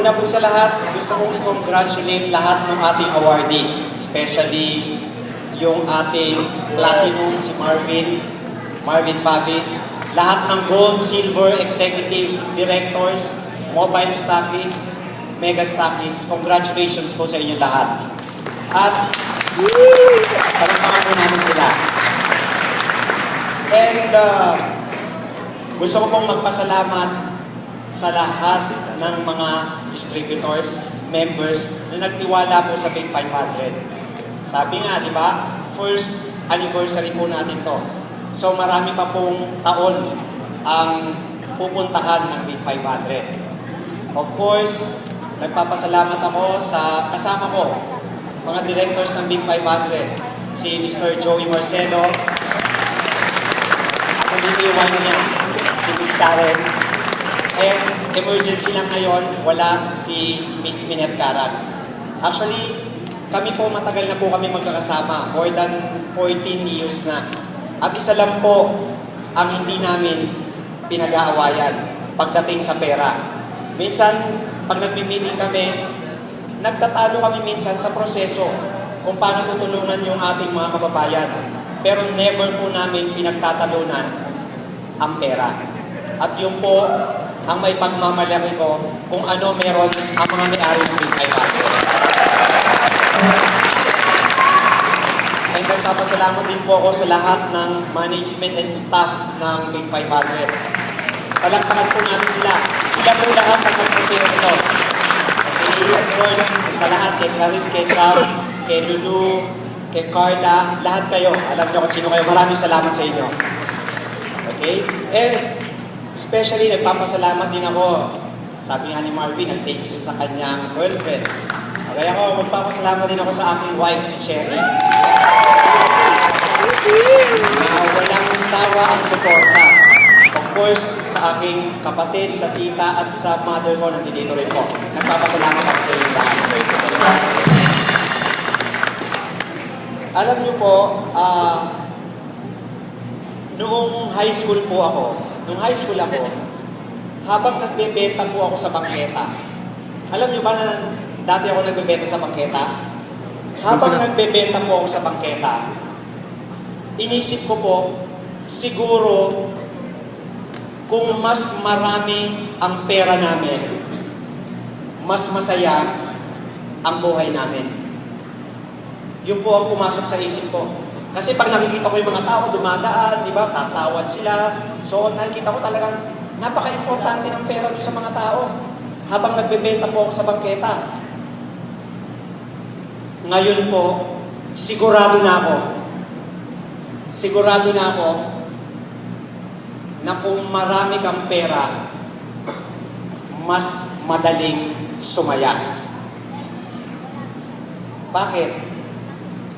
Una po sa lahat, gusto kong i-congratulate lahat ng ating awardees, especially yung ating platinum, si Marvin Pavis, lahat ng gold, silver, executive directors, mobile stockists, mega stockists, congratulations po sa inyo lahat. At palakpakan po namin sila. And gusto ko pong magpasalamat sa lahat ng mga distributors, members na nagtiwala po sa Big 500. Sabi nga, di ba? First anniversary po natin to. So marami pa pong taon ang pupuntahan ng Big 500. Of course, nagpapasalamat ako sa kasama ko, mga directors ng Big 500, si Mr. Joey Marcelo, at hindi iwan niya, si Miss Karen, and emergency lang ngayon, wala si Miss Minette Karan. Actually, kami po matagal na po kami magkakasama, more than 14 years na. At isa lang po ang hindi namin pinag-aawayan pagdating sa pera. Minsan, pag nagmi-meeting kami, nagtatalo kami minsan sa proseso kung paano tutulungan yung ating mga kababayan. Pero never po namin pinagtatalunan ang pera. At yun po ang may pagmamalaki ko kung ano meron ang mga may-ari ng Big 500. And nagpapasalamat din po ako sa lahat ng management and staff ng Big 500. Palakpakan po natin sila. Sila po lahat ang mag-prepare ito. Okay, of course, sa lahat, kay Clarice, kay Cam, kay Lulu, kay Carla, lahat kayo. Alam niyo kung sino kayo. Maraming salamat sa inyo. Okay? And especially, nagpapasalamat din ako. Sabi nga ni Marvin, nag-thank you sa kanyang girlfriend. Kaya ako, magpapasalamat din ako sa aking wife, si Cherry. Walang sawa ang suporta. Of course, sa aking kapatid, sa tita, at sa mother ko, nandito rin po. Nagpapasalamat ako sa inyo lahat. Alam niyo po, noong high school po ako, habang nagbebenta po ako sa bangketa, alam niyo ba na dati ako nagbebenta sa bangketa? Habang nagbebenta po ako sa bangketa, inisip ko po, siguro, kung mas marami ang pera namin, mas masaya ang buhay namin. Yun po ang pumasok sa isip ko. Kasi pag nakikita ko yung mga tao, dumadaan, di ba, tatawad sila. So, nakikita ko talagang napaka-importante ng pera doon sa mga tao. Habang nagbebenta po ako sa bangketa. Ngayon po, sigurado na ako na kung marami kang pera, mas madaling sumaya. Bakit?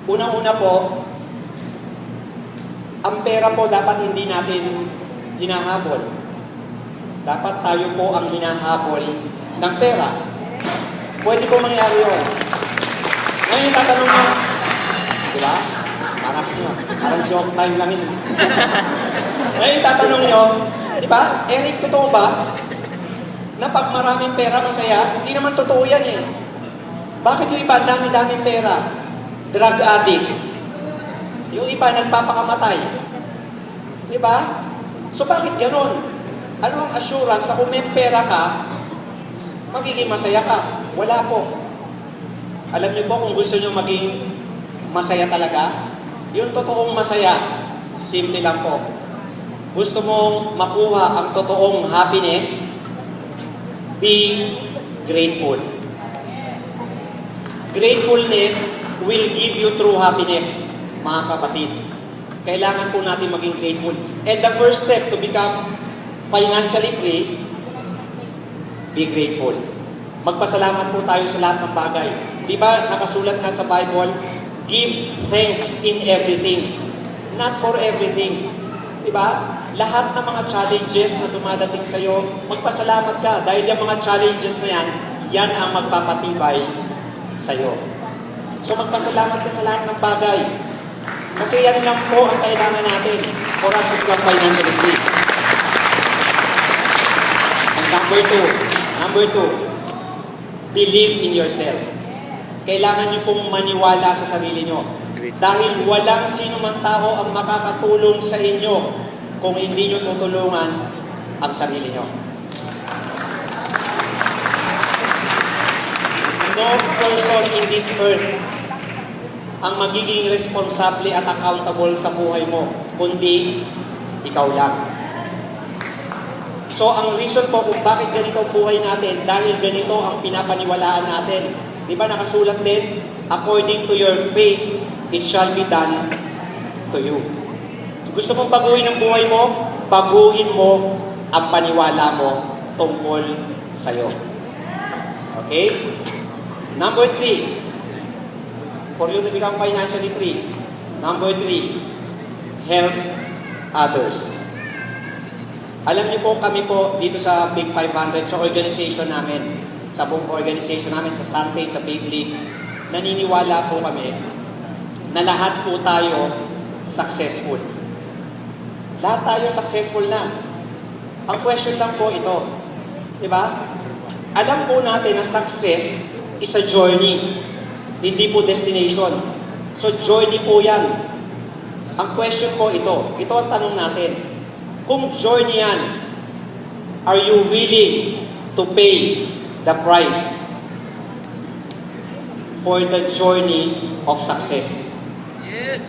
Unang-una po, ang pera po dapat hindi natin hinahabol. Dapat tayo po ang hinahabol ng pera. Pwede po mangyari yun. Ngayon tatanong nyo, di ba? Parang joke time lang yun. Ngayon tatanong nyo, di ba? Eric, totoo ba? Na pag maraming pera masaya, hindi naman totoo yan eh. Bakit yung iba dami-daming pera? Drug addict. Yung iba nagpapakamatay. Di ba? So bakit ganon? Ano ang assurance na kung may pera ka, magiging masaya ka? Wala po. Alam niyo po kung gusto niyo maging masaya talaga, yung totoong masaya, simple lang po. Gusto mong makuha ang totoong happiness, be grateful. Gratefulness will give you true happiness, mga kapatid. Kailangan po natin maging grateful. And the first step to become financially free, be grateful. Magpasalamat po tayo sa lahat ng bagay. Di ba, nakasulat nga sa Bible, give thanks in everything, not for everything. Di ba? Lahat ng mga challenges na dumadating sa iyo, magpasalamat ka dahil yung mga challenges na yan ang magpapatibay sa iyo. So magpasalamat ka sa lahat ng bagay. Kasi yan lang po ang kailangan natin for us to become financially free. And number two, Believe in yourself. Kailangan niyo pong maniwala sa sarili niyo. Dahil walang sino man tao ang makakatulong sa inyo kung hindi niyo tutulungan ang sarili niyo. No person in this earth ang magiging responsable at accountable sa buhay mo, kundi ikaw lang. So, ang reason po kung bakit ganito ang buhay natin, dahil ganito ang pinapaniwalaan natin. Di ba nakasulat din, according to your faith, it shall be done to you. Gusto mong baguhin ang buhay mo, baguhin mo ang paniwala mo tungkol sa'yo. Okay? Number 3, for you to become financially free. Number 3, help others. Alam niyo po, kami po dito sa Big 500, sa organization namin, sa buong organization namin, sa Sunday, sa Big League, naniniwala po kami na lahat po tayo successful. Lahat tayo successful na. Ang question lang po ito, di ba? Alam po natin na success is a journey, hindi po destination. So journey po yan. Ang question po ito ang tanong natin. Kung journey yan, are you willing to pay the price for the journey of success? Yes.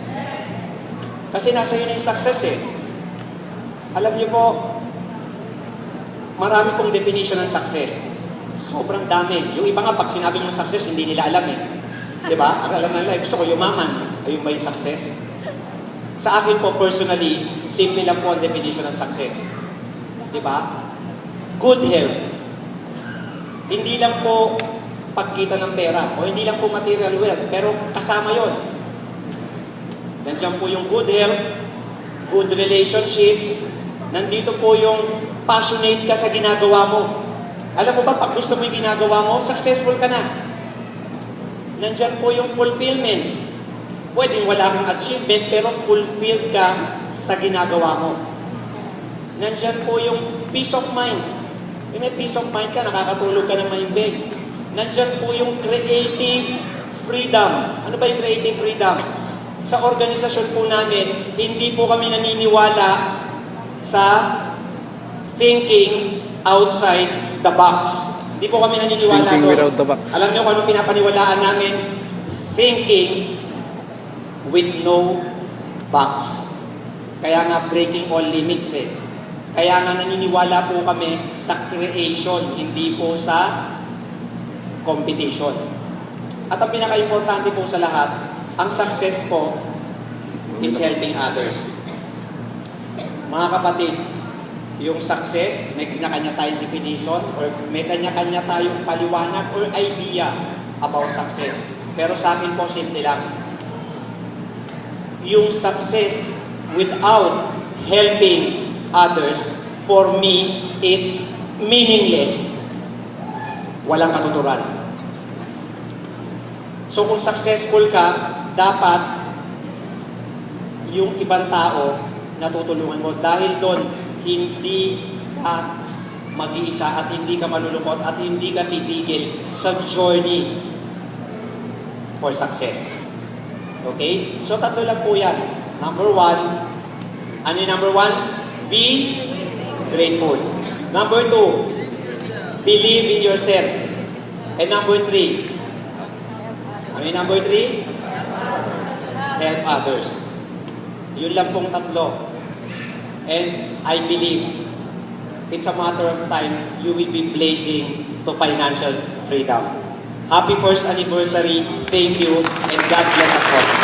Kasi nasa yun yung success eh. Alam niyo po, marami pong definition ng success. Sobrang dami. Yung iba nga, pag sinabi mo success, hindi nila alam eh. Diba? Ang alam nila, gusto ko yumaman. Ayun ba yung success? Sa akin po, personally, simple lang po ang definition ng success. Diba? Good health. Hindi lang po pagkita ng pera o hindi lang po material wealth, pero kasama yon. Nandiyan po yung good health, good relationships, nandito po yung passionate ka sa ginagawa mo. Alam mo ba, pag gusto mo yung ginagawa mo, successful ka na. Nandyan po yung fulfillment. Pwedeng wala kang achievement, pero fulfilled ka sa ginagawa mo. Nandyan po yung peace of mind. Yung may peace of mind ka, nakakatulog ka ng maimbig. Nandyan po yung creative freedom. Ano ba yung creative freedom? Sa organisasyon po namin, hindi po kami naniniwala sa thinking outside the box. Hindi po kami naniniwala Thinking doon. without the box. Alam niyo kung anong pinapaniwalaan namin? Thinking with no box. Kaya nga breaking all limits eh. Kaya nga naniniwala po kami sa creation, hindi po sa competition. At ang pinaka-importante po sa lahat, ang success po is helping others. Mga kapatid, yung success, may kanya-kanya tayong definition or may kanya-kanya tayong paliwanag or idea about success. Pero sa akin po, simple lang. Yung success without helping others, for me, it's meaningless. Walang katuturan. So kung successful ka, dapat yung ibang tao natutulungan mo. Dahil doon, hindi ka mag-iisa at hindi ka malulungkot at hindi ka titigil sa journey for success. Okay? So tatlo lang po yan. Number 1, ano yung number 1? Be grateful. Number 2, believe in yourself. And number 3, ano yung number 3? Help others. Yun lang pong tatlo. And I believe it's a matter of time you will be blazing to financial freedom. Happy first anniversary. Thank you and God bless us all.